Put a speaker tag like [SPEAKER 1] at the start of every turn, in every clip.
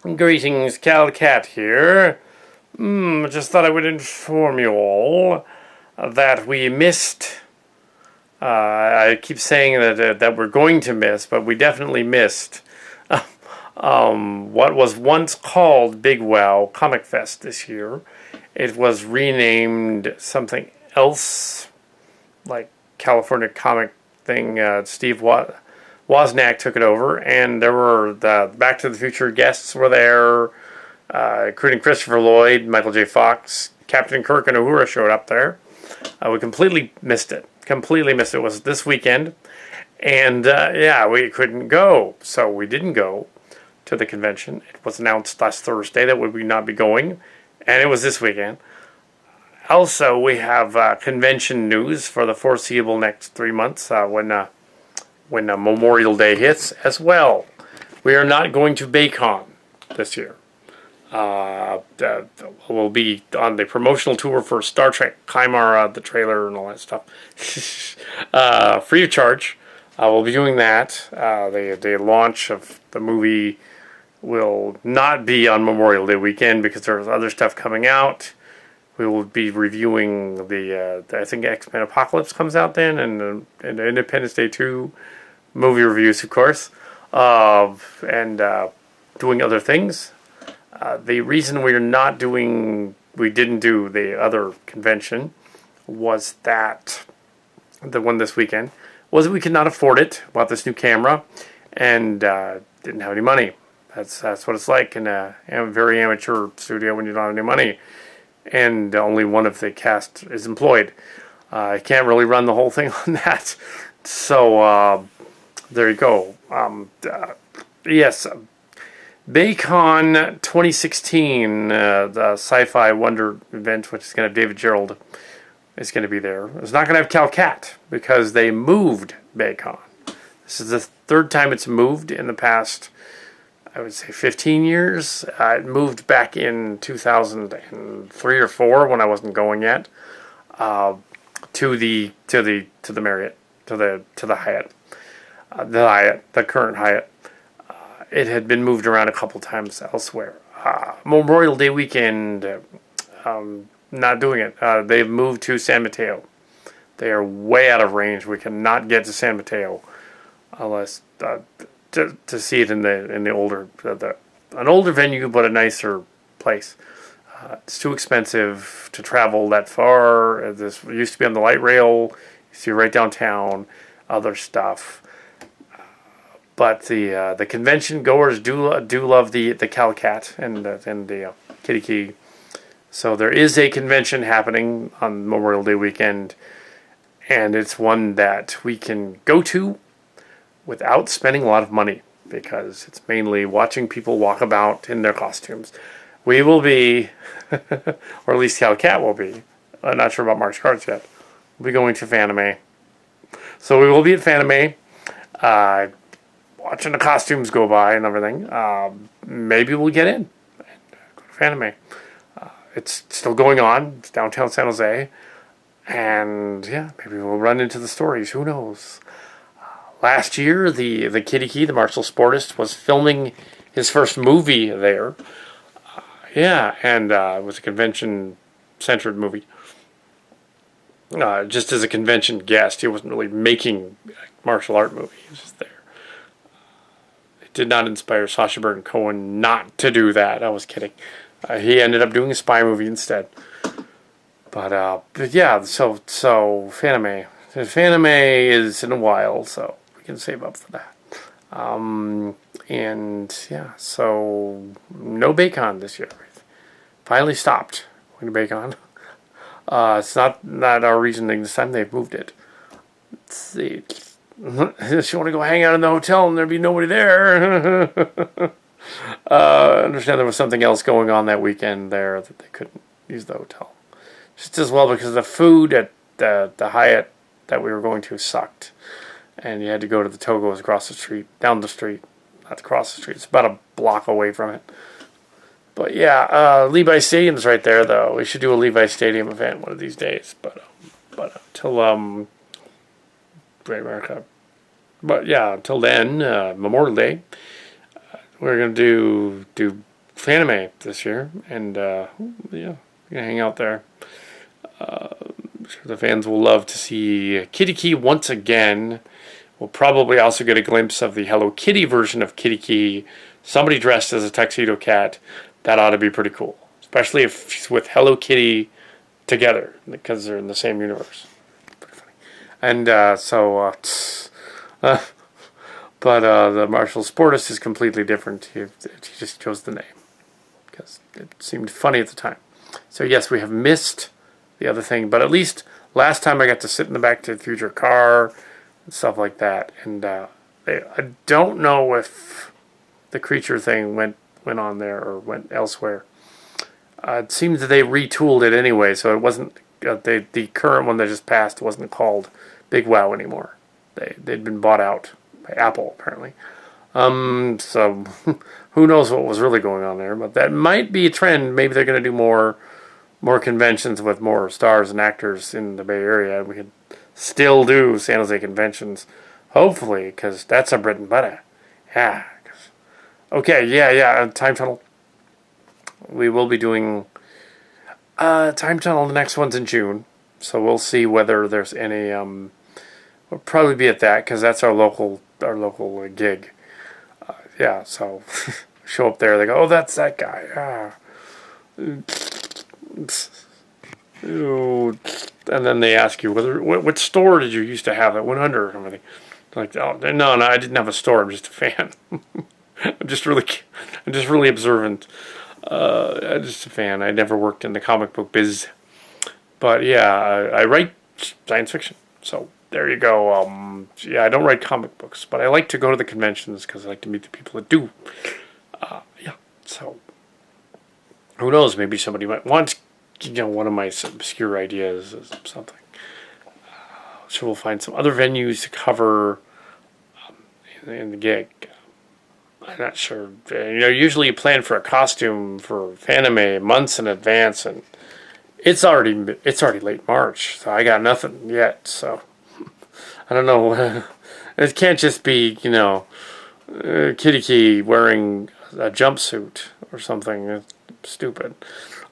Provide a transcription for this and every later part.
[SPEAKER 1] Greetings, Kal Kat here. Just thought I would inform you all that we missed. I keep saying that we're going to miss, but we definitely missed what was once called Big Wow Comic Fest this year. It was renamed something else, like California Comic thing. Steve Wozniak took it over, and there were the Back to the Future guests were there, including Christopher Lloyd, Michael J. Fox, Captain Kirk, and Uhura showed up there. We completely missed it. Completely missed it. It was this weekend, and yeah, we couldn't go, so we didn't go to the convention. It was announced last Thursday that we would not be going, and it was this weekend. Also, we have convention news for the foreseeable next 3 months when Memorial Day hits as well. We are not going to BayCon this year. We'll be on the promotional tour for Star Trek, Chimera, the trailer, and all that stuff. Free of charge. We'll be doing that. The launch of the movie will not be on Memorial Day weekend because there's other stuff coming out. We will be reviewing I think X-Men Apocalypse comes out then, and Independence Day 2 movie reviews, of course, and doing other things. The reason we didn't do the other convention was that the one this weekend was that we could not afford it. Bought this new camera and didn't have any money. That's what it's like in a very amateur studio when you don't have any money, and only one of the cast is employed. I can't really run the whole thing on that. So there you go. Yes. BayCon 2016, the Sci-Fi Wonder event, which is going to have David Gerald, is going to be there. It's not going to have Kal Kat because they moved BayCon. This is the third time it's moved in the past, I would say, 15 years. It moved back in 2003 or 4 when I wasn't going yet to the Marriott, to the Hyatt, the current Hyatt. It had been moved around a couple times elsewhere. Memorial Day weekend, not doing it. They've moved to San Mateo. They are way out of range. We cannot get to San Mateo unless to see it in the older an older venue, but a nicer place. It's too expensive to travel that far. This used to be on the light rail. You see right downtown. Other stuff. But the convention goers do love the Kal Kat and the Kitty Key. So there is a convention happening on Memorial Day weekend, and it's one that we can go to without spending a lot of money because it's mainly watching people walk about in their costumes. We will be, or at least Kal Kat will be. I'm not sure about Mark's Cards yet. We'll be going to Fanime. So we will be at Fanime. Watching the costumes go by and everything. Maybe we'll get in and go to Fanime. It's still going on. It's downtown San Jose. And yeah, maybe we'll run into the stories. Who knows? Last year, the Kitty Key, the martial sportist, was filming his first movie there. Yeah, and it was a convention-centered movie. Just as a convention guest. He wasn't really making a martial art movie. He was just there. Did not inspire Sacha Baron Cohen not to do that. I was kidding. He ended up doing a spy movie instead. But yeah, so Fanime. Fanime is in a while, so we can save up for that. And yeah, so no BayCon this year. Finally stopped going to BayCon. It's not our reasoning this time. They've moved it. Let's see. If you want to go hang out in the hotel and there'd be nobody there. I understand there was something else going on that weekend there that they couldn't use the hotel. Just as well because the food at the Hyatt that we were going to sucked. And you had to go to the Togo's across the street, down the street, not across the street. It's about a block away from it. But yeah, Levi Stadium's right there though. We should do a Levi Stadium event one of these days. But until Great America. But yeah, until then, Memorial Day, we're going to do Fanime this year, and yeah, we're gonna hang out there. I'm sure the fans will love to see Kitty Key once again. We'll probably also get a glimpse of the Hello Kitty version of Kitty Key. Somebody dressed as a tuxedo cat. That ought to be pretty cool, especially if she's with Hello Kitty together because they're in the same universe. Pretty funny. And but the Marshall Sportus is completely different. He just chose the name because it seemed funny at the time. So yes, we have missed the other thing, but at least last time I got to sit in the Back to the Future car and stuff like that. And I don't know if the creature thing went on there or went elsewhere. It seems that they retooled it anyway, so it wasn't the current one that just passed wasn't called Big Wow anymore. They'd been bought out by Apple apparently. So who knows what was really going on there? But that might be a trend. Maybe they're going to do more conventions with more stars and actors in the Bay Area. We could still do San Jose conventions, hopefully, because that's a bread and butter. Yeah. Okay, yeah. Time Tunnel. We will be doing Time Tunnel. The next one's in June, so we'll see whether there's any. We'll probably be at that because that's our local gig. Yeah, so show up there. They go, oh, that's that guy. And then they ask you what store did you used to have that went under or something. Like, oh no, I didn't have a store. I'm just a fan. I'm just really observant. I'm just a fan. I never worked in the comic book biz, but yeah, I write science fiction. So there you go. Yeah, I don't write comic books, but I like to go to the conventions because I like to meet the people that do. Yeah, so who knows? Maybe somebody might want, one of my obscure ideas or something. So we'll find some other venues to cover in the gig. I'm not sure. Usually you plan for a costume for Fanime months in advance, and it's already late March, so I got nothing yet. So I don't know. It can't just be Kitty Key wearing a jumpsuit or something. It's stupid.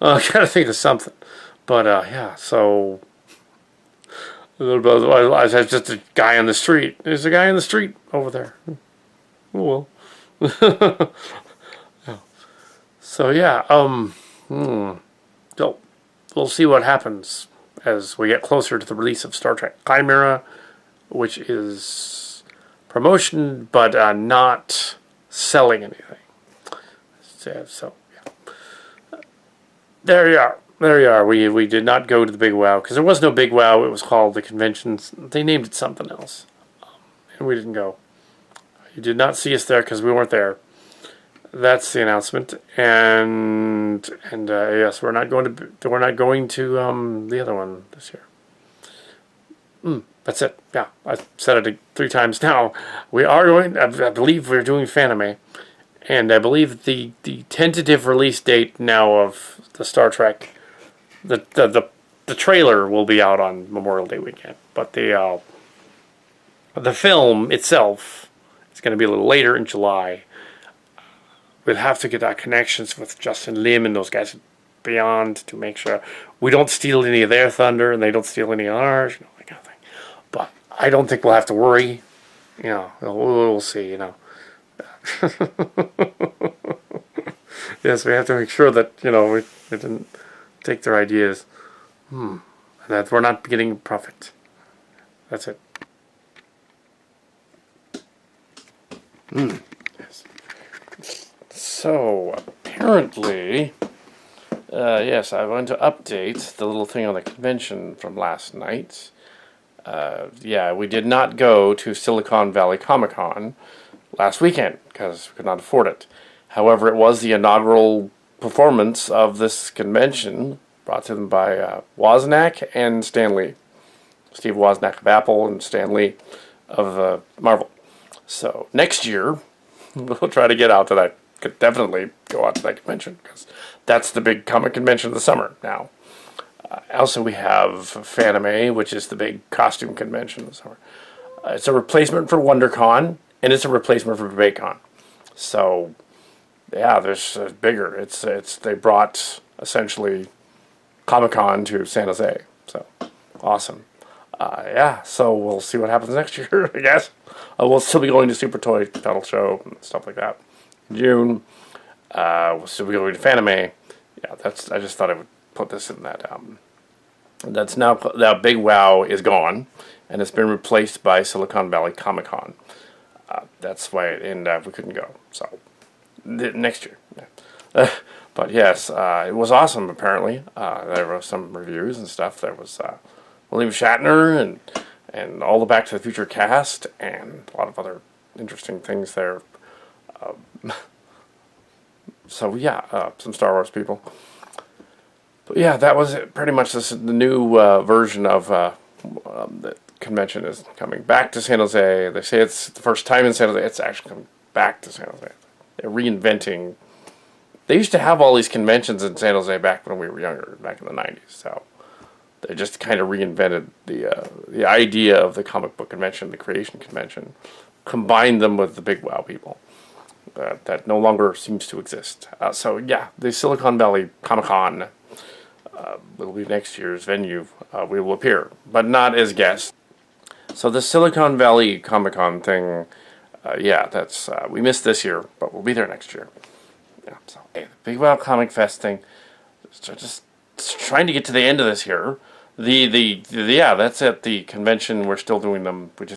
[SPEAKER 1] I gotta think of something. But yeah. So I was just a guy on the street. There's a guy on the street over there. Oh well. So yeah, so we'll see what happens as we get closer to the release of Star Trek Chimera, which is promotion but not selling anything. So yeah, there you are. We did not go to the Big Wow because there was no Big Wow. It was called the conventions. They named it something else, and we didn't go. You did not see us there because we weren't there. That's the announcement, and yes, we're not going to the other one this year. That's it. Yeah, I said it 3 times now. We are going. I believe we're doing Fanime, and I believe the tentative release date now of the Star Trek, the trailer will be out on Memorial Day weekend, but the film itself. It's going to be a little later in July. We'll have to get our connections with Justin Lim and those guys beyond to make sure we don't steal any of their thunder and they don't steal any of ours, that kind of thing. But I don't think we'll have to worry. We'll see. Yes, we have to make sure that we didn't take their ideas, and that we're not getting profit. That's it. Yes. So apparently, yes, I want to update the little thing on the convention from last night. Yeah, we did not go to Silicon Valley Comic Con last weekend because we could not afford it. However, it was the inaugural performance of this convention brought to them by Wozniak and Stan Lee. Steve Wozniak of Apple and Stan Lee of Marvel. So next year, we'll try to get out to that. Could definitely go out to that convention because that's the big comic convention of the summer now. Also, we have Fanime, which is the big costume convention of the summer. It's a replacement for WonderCon, and it's a replacement for FanimaeCon. So Yeah, there's bigger. It's they brought essentially Comic-Con to San Jose. So awesome. Yeah, so we'll see what happens next year, I guess. We'll still be going to Super Toy Pedal Show and stuff like that in June. We'll still be going to Fanime. Yeah, that's. I just thought I would put this in that. That's now that Big Wow is gone, and it's been replaced by Silicon Valley Comic Con. That's why, and we couldn't go. So next year. Yeah. But yes, it was awesome. Apparently, there were some reviews and stuff. There was William Shatner and all the Back to the Future cast and a lot of other interesting things there. So yeah, some Star Wars people. But yeah, that was it. Pretty much the new version of the convention is coming back to San Jose. They say it's the first time in San Jose. It's actually coming back to San Jose. They're reinventing. They used to have all these conventions in San Jose back when we were younger, back in the 90s. So they just kind of reinvented the idea of the comic book convention, the creation convention, combined them with the Big Wow people. That no longer seems to exist. So yeah, the Silicon Valley Comic-Con will be next year's venue. We will appear, but not as guests. So the Silicon Valley Comic-Con thing, yeah, that's we missed this year, but we'll be there next year. Yeah, so hey, the Big Wow Comic Fest thing. Just trying to get to the end of this here. Yeah, that's at the convention. We're still doing them. We